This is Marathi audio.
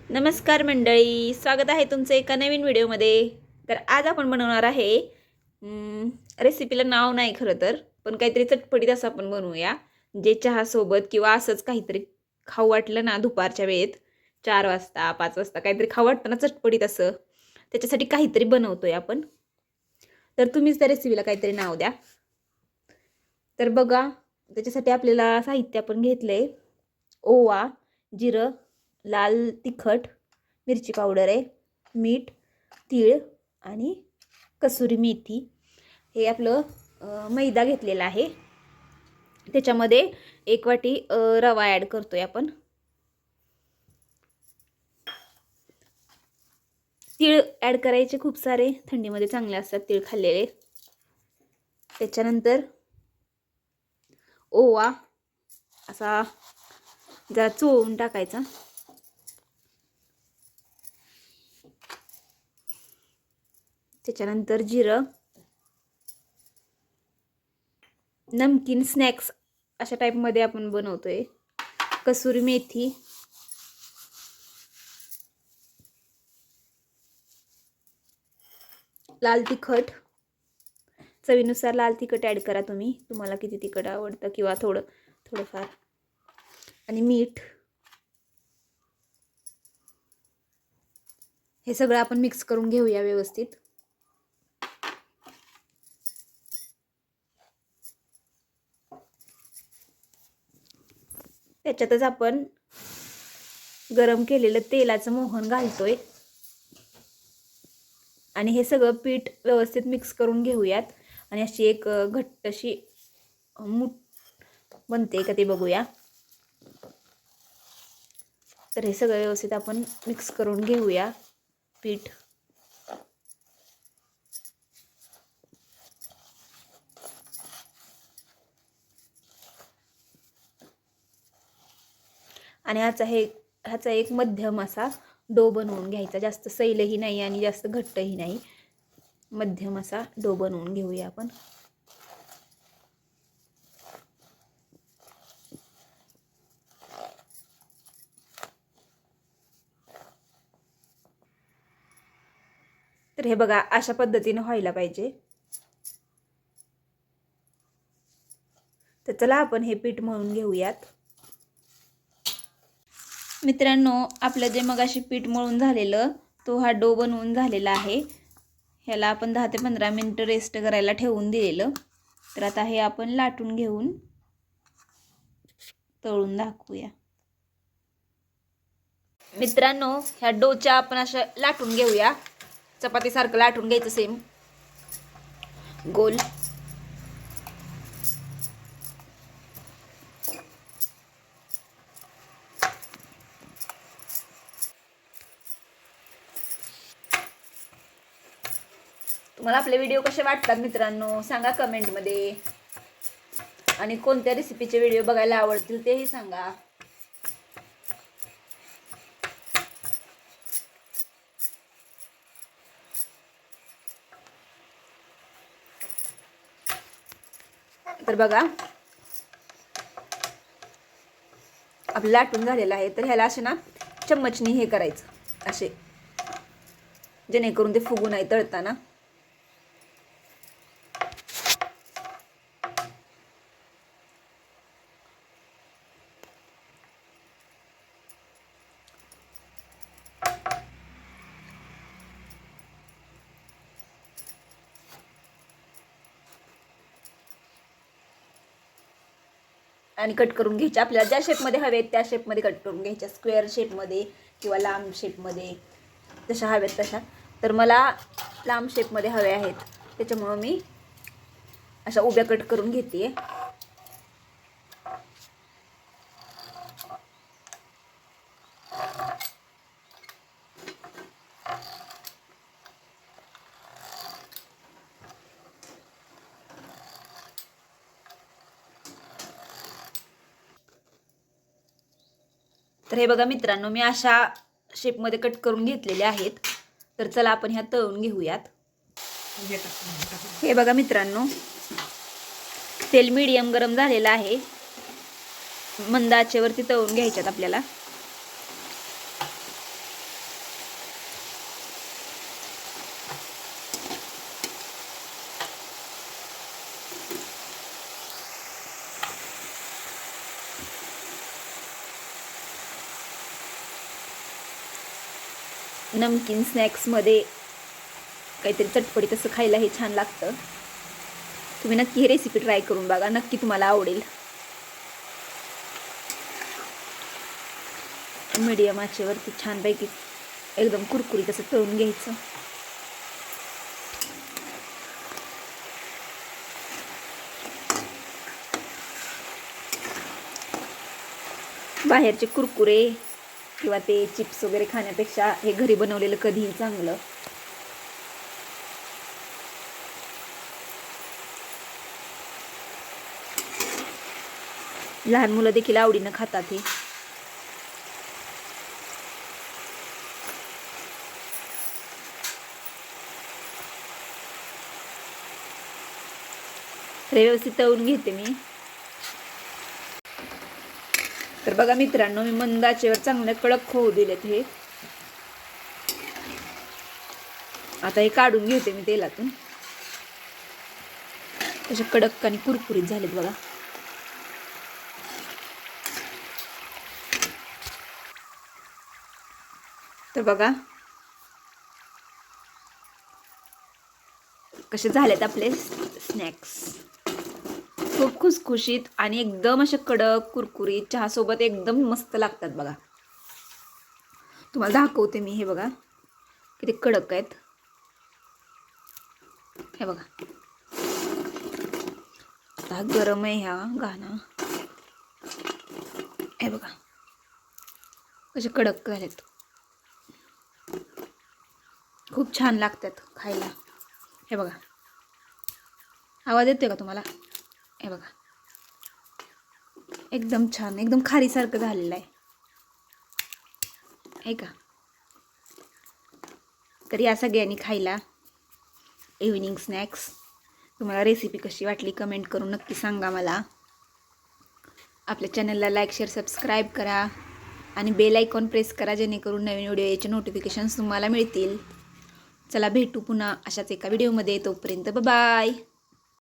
नमस्कार मंडळी, स्वागत आहे तुमचं एका नवीन व्हिडिओमध्ये. तर आज आपण बनवणार आहे रेसिपीला नाव नाही खरं तर, पण काहीतरी चटपटीत असं आपण बनवूया. जे चहासोबत किंवा असंच काहीतरी खाऊ वाटलं ना दुपारच्या वेळेत 4 वाजता 5 वाजता काहीतरी खाऊ वाटतं ना चटपटीत असं, त्याच्यासाठी काहीतरी बनवतोय आपण. तर तुम्हीच त्या रेसिपीला काहीतरी नाव द्या. तर बघा, त्याच्यासाठी आपल्याला साहित्य आपण घेतलंय ओवा, जिरं, लाल तिखट, मिरची पावडर आहे, मीठ, तीळ आणि कसुरी मेथी. हे आपलं मैदा घेतलेला आहे. त्याच्यामध्ये 1 वाटी रवा ॲड करतोय आपण. तीळ ॲड करायचे खूप सारे, थंडीमध्ये चांगले असतात तीळ खाल्लेले. त्याच्यानंतर ओवा असा जरा चोळून टाकायचा. त्याच्यानंतर जिरं, नमकीन स्नॅक्स अशा टाईपमध्ये आपण बनवतोय. कसुरी मेथी, लाल तिखट, चवीनुसार लाल तिखट ॲड करा तुम्हाला किती तिखट आवडतं किंवा थोडंफार, आणि मीठ. हे सगळं आपण मिक्स करून घेऊया व्यवस्थित. त्याच्यातच आपण गरम केलेलं तेलाचं मोहन घालतोय आणि हे सगळं पीठ व्यवस्थित मिक्स करून घेऊयात. आणि अशी एक घट्टशी मूठ बनते का ते बघूया. तर हे सगळं व्यवस्थित आपण मिक्स करून घेऊया पीठ. आणि ह्याचा एक मध्यम असा डो बनवून घ्यायचा. जास्त सैलही नाही आणि जास्त घट्टही नाही, मध्यम असा डो बनवून घेऊया आपण. तर हे बघा, अशा पद्धतीने व्हायला पाहिजे. तर चला आपण हे पीठ मळून घेऊयात. मित्रांनो, आपलं जे मगाशी पीठ मळून झालेलं, तो हा डो बनवून झालेला आहे. ह्याला आपण 10 ते 15 मिनिटं रेस्ट करायला ठेवून दिलेलं. तर आता हे आपण लाटून घेऊन तळून दाखवूया. मित्रांनो, ह्या डोच्या आपण अशा लाटून घेऊया. चपातीसारखं लाटून घ्यायचं, सेम गोल. तुम्हाला आपले व्हिडिओ कसे वाटतात मित्रांनो सांगा कमेंटमध्ये. आणि कोणत्या रेसिपीचे व्हिडिओ बघायला आवडतील तेही सांगा. तर बघा, आपलं लाटून झालेलं आहे. तर ह्याला असे ना चम्मचनी हे करायचं असे, जेणेकरून ते फुगू नाही तळताना. आणि कट करून घ्यायचे. आपल्याला ज्या शेपमध्ये हवे आहेत त्या शेपमध्ये कट करून घ्यायच्या. स्क्वेअर शेपमध्ये किंवा लांब शेपमध्ये, जशा हव्यात तशा. तर मला लांब शेपमध्ये हवे आहेत, त्याच्यामुळं मी अशा उभ्या कट करून घेते. तर हे बघा मित्रांनो, मी अशा शेपमध्ये कट करून घेतलेले आहेत. तर चला आपण ह्या तळून घेऊयात. हे बघा मित्रांनो, तेल मीडियम गरम झालेलं आहे. मंद आचेवरती तळून घ्यायच्यात आपल्याला. नमकीन स्नॅक्समध्ये काहीतरी चटपटीत असं खायला हे छान लागतं. तुम्ही नक्की ही रेसिपी ट्राय करून बघा, नक्की तुम्हाला आवडेल. मीडियम आचेवरती छानपैकी एकदम कुरकुरीत असं तळून घ्यायचं. बाहेरचे कुरकुरे किंवा ते चिप्स वगैरे खाण्यापेक्षा हे घरी बनवलेलं कधीही चांगलं. लहान मुलं देखील आवडीनं खातात हे. तर व्यवस्थित तळून घेते मी. तर बघा मित्रांनो, मी मंद आचेवर चांगले कडक होऊ दिलेत हे. आता हे काढून घेते मी तेलातून. तसे कडक आणि कुरकुरीत झालेत बघा. तर बघा कसे झालेत आपले स्नॅक्स. खूप खुसखुशीत आणि एकदम असे कडक कुरकुरीत चहासोबत एकदम मस्त लागतात बघा. तुम्हाला दाखवते मी. हे बघा किती कडक आहेत. हे बघा आता गरम आहे ह्या गाणं. हे बघा कसे कडक झालेत. खूप छान लागतात खायला. हे बघा आवाज येतोय का तुम्हाला? हे बघा एकदम छान, एकदम खारीसारखं झालेलं आहे. आहे का? तर या सगळ्यांनी खायला इव्हिनिंग स्नॅक्स. तुम्हाला रेसिपी कशी वाटली कमेंट करून नक्की सांगा मला. आपल्या चॅनलला लाईक शेअर सबस्क्राईब करा आणि बेल आयकॉन प्रेस करा, जेणेकरून नवीन व्हिडिओ याचे नोटिफिकेशन्स तुम्हाला मिळतील. चला भेटू पुन्हा अशाच एका व्हिडिओमध्ये. तोपर्यंत बाय.